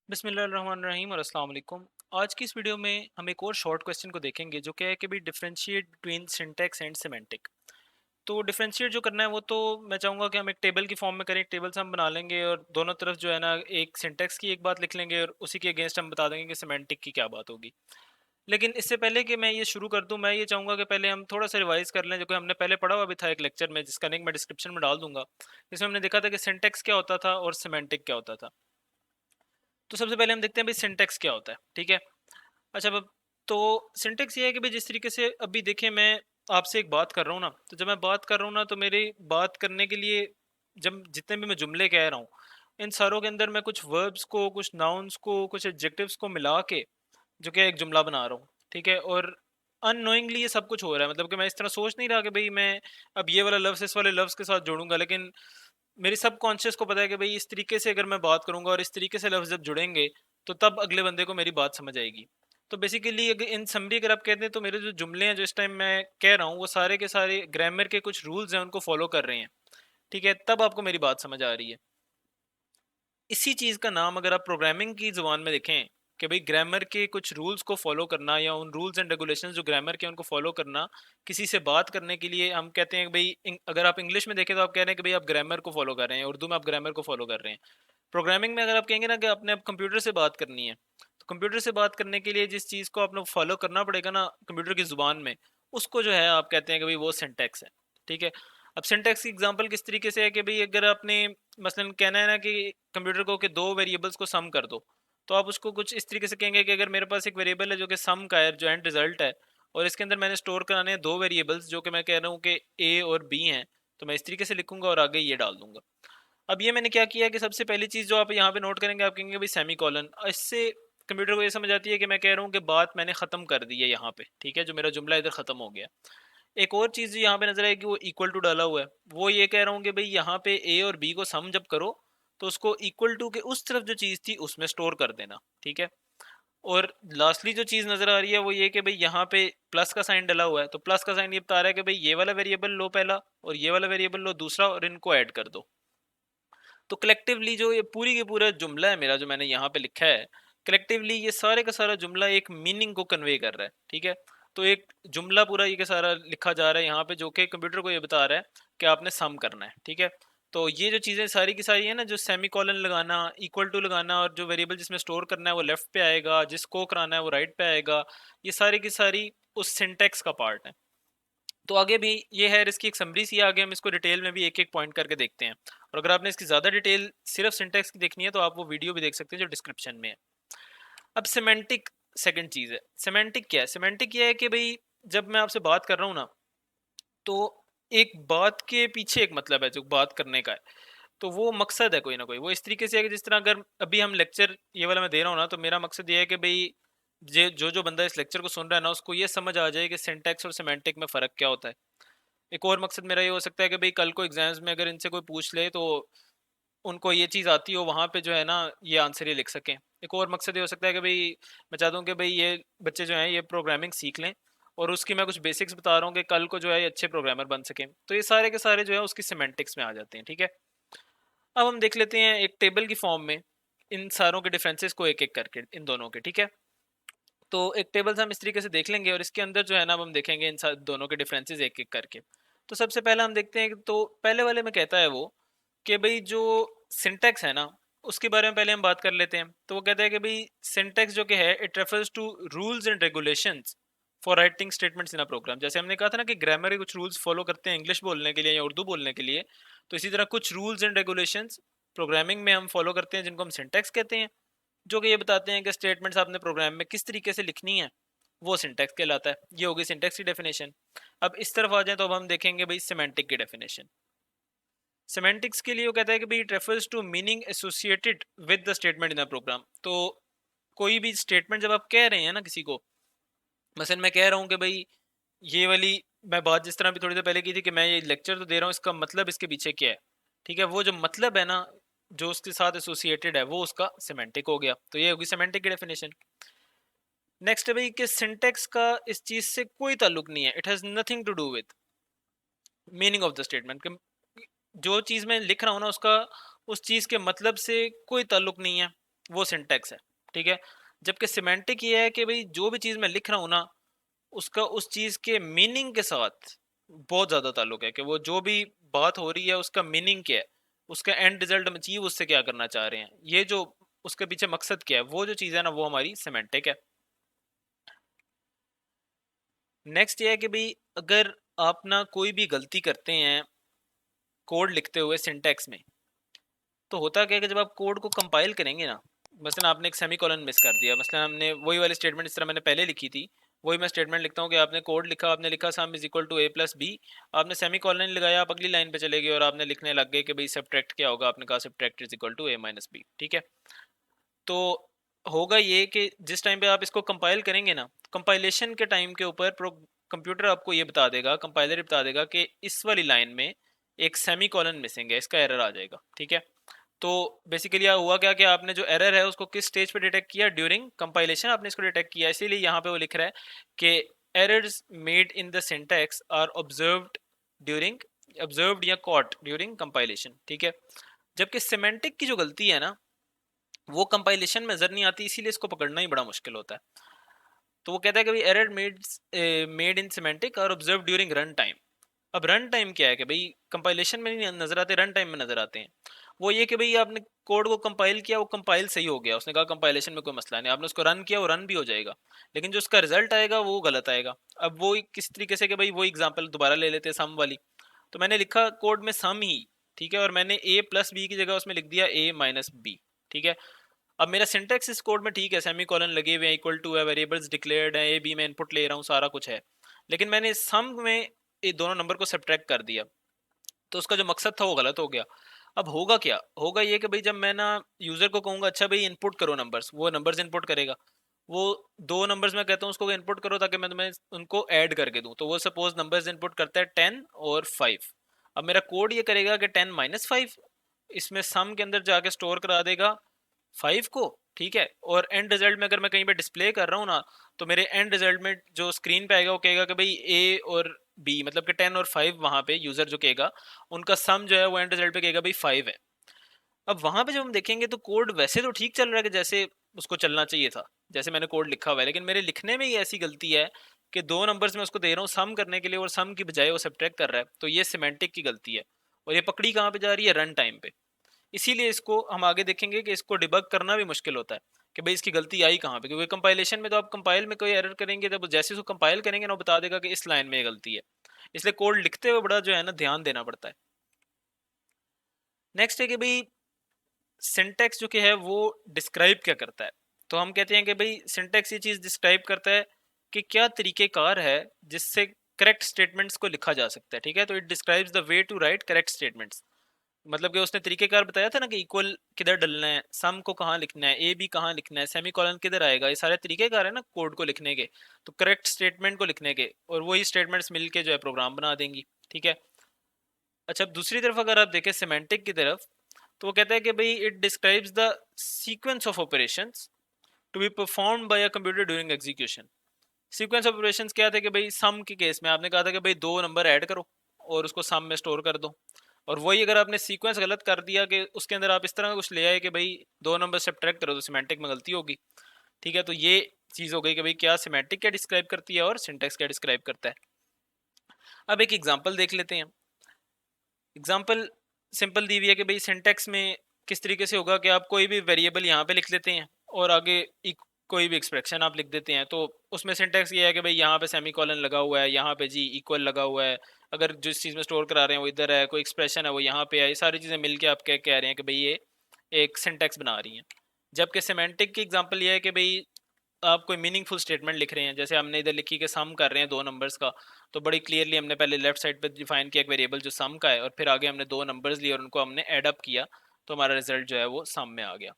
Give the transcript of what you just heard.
बिस्मिल्लाहिर्रहमानिर्रहीम और अस्सलाम वालेकुम। आज की इस वीडियो में हम एक और शॉर्ट क्वेश्चन को देखेंगे जो क्या है कि भाई differentiate between syntax and semantic. तो डिफरेंशिएट जो करना है वो तो मैं चाहूँगा कि हम एक टेबल की फॉर्म में करें। टेबल से हम बना लेंगे और दोनों तरफ जो है ना एक सिंटैक्स की एक बात लिख लेंगे और उसी के अगेंस्ट हम बता देंगे कि सिमेंटिक की क्या बात होगी। लेकिन इससे पहले कि मैं ये शुरू कर दूं, मैं ये चाहूँगा कि पहले हम थोड़ा सा रिवाइज कर लें जो कि हमने पहले पढ़ा हुआ भी था एक लेक्चर में, जिसका लिंक मैं डिस्क्रिप्शन में डाल दूंगा। इसमें हमने देखा था कि सिंटैक्स क्या होता था और सिमेंटिक क्या होता था। तो सबसे पहले हम देखते हैं भाई सिंटैक्स क्या होता है, ठीक है। अच्छा अब तो सिंटेक्स ये है कि भाई जिस तरीके से अभी देखिए मैं आपसे एक बात कर रहा हूँ ना, तो जब मैं बात कर रहा हूँ ना तो मेरी बात करने के लिए जब जितने भी मैं जुमले कह रहा हूँ इन सारों के अंदर मैं कुछ वर्ब्स को, कुछ नाउन्स को, कुछ एडजेक्टिव्स को मिला के जो कि एक जुमला बना रहा हूँ, ठीक है। और अननोइंगली ये सब कुछ हो रहा है, मतलब कि मैं इस तरह सोच नहीं रहा कि भाई मैं अब ये वाला लफ्ज़ इस वाले लफ्ज़ के साथ जोड़ूंगा, लेकिन मेरी सब कॉन्शियस को पता है कि भाई इस तरीके से अगर मैं बात करूंगा और इस तरीके से लफ्ज़ जब जुड़ेंगे तो तब अगले बंदे को मेरी बात समझ आएगी। तो बेसिकली अगर इन समरी अगर आप कहते हैं तो मेरे जो जुमले हैं जो इस टाइम मैं कह रहा हूँ वो सारे के सारे ग्रामर के कुछ रूल्स हैं उनको फॉलो कर रहे हैं, ठीक है। तब आपको मेरी बात समझ आ रही है। इसी चीज़ का नाम अगर आप प्रोग्रामिंग की ज़ुबान में देखें कि भाई ग्रामर के कुछ रूल्स को फॉलो करना या उन रूल्स एंड रेगुलेशंस जो ग्रामर के उनको फॉलो करना किसी से बात करने के लिए, हम कहते हैं कि भाई अगर आप इंग्लिश में देखें तो आप कह रहे हैं कि भाई आप ग्रामर को फॉलो कर रहे हैं, उर्दू में आप ग्रामर को फॉलो कर रहे हैं। प्रोग्रामिंग में अगर आप कहेंगे ना कि आपने अब कंप्यूटर से बात करनी है, तो कंप्यूटर से बात करने के लिए जिस चीज़ को आपने फॉलो करना पड़ेगा ना कंप्यूटर की ज़ुबान में, उसको जो है आप कहते हैं कि भाई वो सिंटैक्स है, ठीक है। अब सिंटैक्स की एग्जांपल किस तरीके से है कि भाई अगर आपने मसलन कहना है ना कि कंप्यूटर को कि दो वेरिएबल्स को सम कर दो, तो आप उसको कुछ इस तरीके से कहेंगे कि अगर मेरे पास एक वेरिएबल है जो कि सम का है, जो एंड रिजल्ट है, और इसके अंदर मैंने स्टोर कराने हैं दो वेरिएबल्स जो कि मैं कह रहा हूँ कि ए और बी हैं, तो मैं इस तरीके से लिखूंगा और आगे ये डाल दूंगा। अब ये मैंने क्या किया कि सबसे पहली चीज़ जो आप यहाँ पे नोट करेंगे, आप कहेंगे भाई सेमी कॉलन। इससे कंप्यूटर को ये समझ आती है कि मैं कह रहा हूँ कि बात मैंने ख़त्म कर दी है यहाँ पे, ठीक है, जो मेरा जुमला इधर ख़त्म हो गया। एक और चीज़ जो यहाँ पे नजर आएगी वो इक्वल टू डाला हुआ है, वो ये कह रहा हूँ कि भाई यहाँ पे ए और बी को सम जब करो तो उसको इक्वल टू के उस तरफ जो चीज़ थी उसमें स्टोर कर देना, ठीक है। और लास्टली जो चीज़ नजर आ रही है वो ये कि भाई यहाँ पे प्लस का साइन डला हुआ है, तो प्लस का साइन ये बता रहा है कि भाई ये वाला वेरिएबल लो पहला और ये वाला वेरिएबल लो दूसरा और इनको ऐड कर दो। तो कलेक्टिवली जो ये पूरी की पूरा जुमला है मेरा जो मैंने यहाँ पे लिखा है, कलेक्टिवली ये सारे का सारा जुमला एक मीनिंग को कन्वे कर रहा है, ठीक है। तो एक जुमला पूरा ये का सारा लिखा जा रहा है यहाँ पे जो कि कंप्यूटर को ये बता रहा है कि आपने सम करना है, ठीक है। तो ये जो चीज़ें सारी की सारी है ना, जो सेमी कॉलन लगाना, इक्वल टू लगाना और जो वेरिएबल जिसमें स्टोर करना है वो लेफ्ट पे आएगा, जिसको कराना है वो राइट पे आएगा, ये सारी की सारी उस सिंटेक्स का पार्ट है। तो आगे भी ये है, इसकी एक समरी सी है, आगे हम इसको डिटेल में भी एक एक पॉइंट करके देखते हैं। और अगर आपने इसकी ज़्यादा डिटेल सिर्फ सिंटेक्स की देखनी है तो आप वो वीडियो भी देख सकते हैं जो डिस्क्रिप्शन में है। अब सिमेंटिक सेकंड चीज़ है। सिमेंटिक क्या है? सिमेंटिक ये है कि भाई जब मैं आपसे बात कर रहा हूँ ना, तो एक बात के पीछे एक मतलब है जो बात करने का है, तो वो मकसद है कोई ना कोई। वो इस तरीके से है कि जिस तरह अगर अभी हम लेक्चर ये वाला मैं दे रहा हूँ ना, तो मेरा मकसद ये है कि भाई जो जो बंदा इस लेक्चर को सुन रहा है ना उसको ये समझ आ जाए कि सिंटेक्स और सिमेंटिक में फ़र्क क्या होता है। एक और मकसद मेरा ये हो सकता है कि भाई कल को एग्जाम्स में अगर इनसे कोई पूछ ले तो उनको ये चीज़ आती हो, वहाँ पे जो है ना ये आंसर ये लिख सकें। एक और मकसद ये हो सकता है कि भाई मैं चाहता हूँ कि भाई ये बच्चे जो हैं ये प्रोग्रामिंग सीख लें और उसकी मैं कुछ बेसिक्स बता रहा हूँ कि कल को जो है ये अच्छे प्रोग्रामर बन सकें। तो ये सारे के सारे जो है उसकी सिमेंटिक्स में आ जाते हैं, ठीक है। अब हम देख लेते हैं एक टेबल की फॉर्म में इन सारों के डिफरेंसेस को एक एक करके, इन दोनों के, ठीक है। तो एक टेबल से हम इस तरीके से देख लेंगे और इसके अंदर जो है ना अब हम देखेंगे इन दोनों के डिफरेंसेस एक एक करके। तो सबसे पहले हम देखते हैं तो पहले वाले में कहता है वो कि भाई जो सिंटेक्स है ना उसके बारे में पहले हम बात कर लेते हैं। तो वो कहता है कि भाई सिंटेक्स जो कि है it refers to rules and regulations for writing statements in a program. जैसे हमने कहा था ना कि ग्रामर के कुछ रूल्स फॉलो करते हैं इंग्लिश बोलने के लिए या उर्दू बोलने के लिए, तो इसी तरह कुछ रूल्स एंड रेगुलेशंस प्रोग्रामिंग में हम फॉलो करते हैं जिनको हम सिंटेक्स कहते हैं, जो कि ये बताते हैं कि स्टेटमेंट्स आपने प्रोग्राम में किस तरीके से लिखनी है, वो सिंटेक्स कहलाता है। ये होगी सिंटेक्स की डेफिनेशन। अब इस तरफ आ जाए तो अब हम देखेंगे भाई सिमेंटिक की डेफिनेशन। सिमेंटिक्स के लिए वो कहता है कि भाई it refers to meaning associated with the statement in the program. तो कोई भी स्टेटमेंट जब आप कह रहे हैं ना किसी को, मसलन मैं कह रहा हूँ कि भाई ये वाली मैं बात जिस तरह भी थोड़ी देर पहले की थी कि मैं ये लेक्चर तो दे रहा हूँ, इसका मतलब इसके पीछे क्या है, ठीक है। वो जो मतलब है ना जो उसके साथ एसोसिएटेड है वो उसका सिमेंटिक हो गया। तो ये होगी सिमेंटिक की डेफिनेशन। नेक्स्ट है भाई कि सिंटेक्स का इस चीज से कोई ताल्लुक नहीं है, it has nothing to do with meaning of the statement. जो चीज मैं लिख रहा हूँ ना उसका उस चीज के मतलब से कोई ताल्लुक नहीं है। वो सिंटैक्स है, ठीक है। जबकि सिमेंटिक ये है कि भाई जो भी चीज़ मैं लिख रहा हूँ ना, उसका उस चीज़ के मीनिंग के साथ बहुत ज़्यादा ताल्लुक है, कि वो जो भी बात हो रही है उसका मीनिंग क्या है, उसका एंड रिजल्ट हम अचीव उससे क्या करना चाह रहे हैं, ये जो उसके पीछे मकसद क्या है, वो जो चीज़ है ना, वो हमारी सिमेंटिक है। नेक्स्ट ये है कि भाई अगर आप ना कोई भी गलती करते हैं कोड लिखते हुए सिंटैक्स में, तो होता क्या है कि जब आप कोड को कंपाइल करेंगे ना, मसलन आपने एक सेमीकोलन मिस कर दिया, मसलन हमने वही वाली स्टेटमेंट इस तरह मैंने पहले लिखी थी, वही मैं स्टेटमेंट लिखता हूँ कि आपने कोड लिखा, आपने लिखा sum is equal to A plus B, आपने सेमीकोलन नहीं लगाया, आप अगली लाइन पे चले गए और आपने लिखने लग गए कि भाई सब्ट्रैक्ट क्या होगा, आपने कहा subtract is equal to A minus B, ठीक है। तो होगा ये कि जिस टाइम पे आप इसको कंपाइल करेंगे ना, कंपाइलेशन के टाइम के ऊपर कंप्यूटर आपको ये बता देगा, कंपाइलर बता देगा कि इस वाली लाइन में एक सेमी कॉलन मिसिंग है, इसका एरर आ जाएगा, ठीक है। तो बेसिकली हुआ क्या कि आपने जो एरर है उसको किस स्टेज पे डिटेक्ट किया, ड्यूरिंग कंपाइलेशन आपने इसको डिटेक्ट किया, इसीलिए यहाँ पे वो लिख रहा है कि errors made in the syntax are observed during, observed या कॉट ड्यूरिंग कंपाइलेशन, ठीक है। जबकि सिमेंटिक की जो गलती है ना, वो कंपाइलेशन में नजर नहीं आती, इसीलिए इसको पकड़ना ही बड़ा मुश्किल होता है। तो वो कहता है कि भाई एरर मेड इन सिमेंटिक और ऑब्जर्व ड्यूरिंग रन टाइम। अब रन टाइम क्या है कि भाई कंपाइलेशन में नहीं नजर आते, रन टाइम में नजर आते हैं। वो ये कि भाई आपने कोड को कंपाइल किया, वो कंपाइल सही हो गया, उसने कहा कंपाइलेशन में कोई मसला नहीं, आपने उसको रन किया, वो रन भी हो जाएगा, लेकिन जो उसका रिजल्ट आएगा वो गलत आएगा। अब वो किस तरीके से, कि भाई वो एग्जांपल दोबारा ले लेते हैं सम वाली। तो मैंने लिखा कोड में सम ही, ठीक है, और मैंने ए प्लस बी की जगह उसमें लिख दिया ए माइनस बी, ठीक है। अब मेरा सिंटेक्स इस कोड में ठीक है, सेमी कॉलन लगे हुए हैं, इक्वल टू है, वेरिएबल्स डिक्लेयर्ड है, ए बी मैं इनपुट ले रहा हूँ, सारा कुछ है, लेकिन मैंने सम में ये दोनों नंबर को सब्ट्रैक्ट कर दिया, तो उसका जो मकसद था वो गलत हो गया। अब होगा क्या, होगा ये कि भाई जब मैं ना यूजर को कहूंगा अच्छा भाई इनपुट करो नंबर्स, वो नंबर्स इनपुट करेगा, वो दो नंबर्स मैं कहता हूँ उसको इनपुट करो ताकि मैं तुम्हें उनको ऐड करके दूं, तो वो सपोज नंबर्स इनपुट करता है 10 और 5। अब मेरा कोड ये करेगा कि 10 - 5 इसमें सम के अंदर जाके स्टोर करा देगा 5 को, ठीक है। और एंड रिजल्ट में अगर मैं कहीं पे डिस्प्ले कर रहा हूँ ना, तो मेरे एंड रिजल्ट में जो स्क्रीन पे आएगा वो कहेगा कि भाई ए और बी, मतलब कि 10 और 5, वहां पे यूजर जो कहेगा उनका सम जो है वो एंड रिजल्ट पे कहेगा भाई 5 है। अब वहां पे जब हम देखेंगे तो कोड वैसे तो ठीक चल रहा है कि जैसे उसको चलना चाहिए था, जैसे मैंने कोड लिखा हुआ है, लेकिन मेरे लिखने में ही ऐसी गलती है कि दो नंबर्स में उसको दे रहा हूँ सम करने के लिए और सम की बजाय वो सब्ट्रैक्ट कर रहा है, तो ये सिमेंटिक की गलती है। और ये पकड़ी कहाँ पे जा रही है, रन टाइम पे। इसीलिए इसको हम आगे देखेंगे कि इसको डिबग करना भी मुश्किल होता है कि भाई इसकी गलती आई कहाँ पे, क्योंकि कंपाइलेशन में तो आप कंपाइल में कोई एरर करेंगे, तब जैसे उसको कंपाइल करेंगे ना वो बता देगा कि इस लाइन में ये गलती है। इसलिए कोड लिखते हुए बड़ा जो है ना ध्यान देना पड़ता है। नेक्स्ट है कि भाई सिंटेक्स जो कि है वो डिस्क्राइब क्या करता है। तो हम कहते हैं कि भाई सिंटेक्स ये चीज़ डिस्क्राइब करता है कि क्या तरीक़ेकार है जिससे करेक्ट स्टेटमेंट्स को लिखा जा सकता है, ठीक है। तो it describes the way to write correct statements, मतलब कि उसने तरीकेकार बताया था ना कि इक्वल किधर डलना है, सम को कहाँ लिखना है, ए बी कहाँ लिखना है, सेमी कॉलन किधर आएगा, ये सारे तरीकेकार है ना कोड को लिखने के, तो करेक्ट स्टेटमेंट को लिखने के, और वही स्टेटमेंट्स मिलके जो है प्रोग्राम बना देंगी, ठीक है। अच्छा, अब दूसरी तरफ अगर आप देखें सिमेंटिक की तरफ, तो वो कहता है कि भाई it describes the sequence of operations to be performed by a computer during execution. Sequence of operations क्या थे कि भाई सम के केस में आपने कहा था कि भाई दो नंबर ऐड करो और उसको सम में स्टोर कर दो, और वही अगर आपने सीक्वेंस गलत कर दिया कि उसके अंदर आप इस तरह का कुछ ले आए कि भाई दो नंबर सब्ट्रैक्ट करो, तो सिमेंटिक में गलती होगी, ठीक है। तो ये चीज़ हो गई कि भाई क्या सिमेंटिक क्या डिस्क्राइब करती है और सिंटेक्स क्या डिस्क्राइब करता है। अब एक एग्जांपल देख लेते हैं। एग्जांपल सिंपल दी हुई है कि भाई सिंटेक्स में किस तरीके से होगा कि आप कोई भी वेरिएबल यहाँ पे लिख लेते हैं और आगे कोई भी एक्सप्रेशन आप लिख देते हैं, तो उसमें सिंटेक्स ये है कि भाई यहाँ पे सेमी कॉलन लगा हुआ है, यहाँ पे जी इक्वल लगा हुआ है, अगर जिस चीज़ में स्टोर करा रहे हैं वो इधर है, कोई एक्सप्रेशन है वो यहाँ पे है, ये सारी चीज़ें मिलके आप कह रहे हैं कि भाई ये एक सिंटेक्स बना रही हैं। जबकि सिमेंटिक की एग्जांपल ये है कि भाई आप कोई मीनिंगफुल स्टेटमेंट लिख रहे हैं, जैसे हमने इधर लिखी कि सम कर रहे हैं दो नंबर्स का, तो बड़ी क्लियरली हमने पहले लेफ्ट साइड पे डिफाइन किया एक वेरिएबल जो सम का है, और फिर आगे हमने दो नंबर्स लिए और उनको हमने ऐड अप किया, तो हमारा रिजल्ट जो है वो सम में आ गया।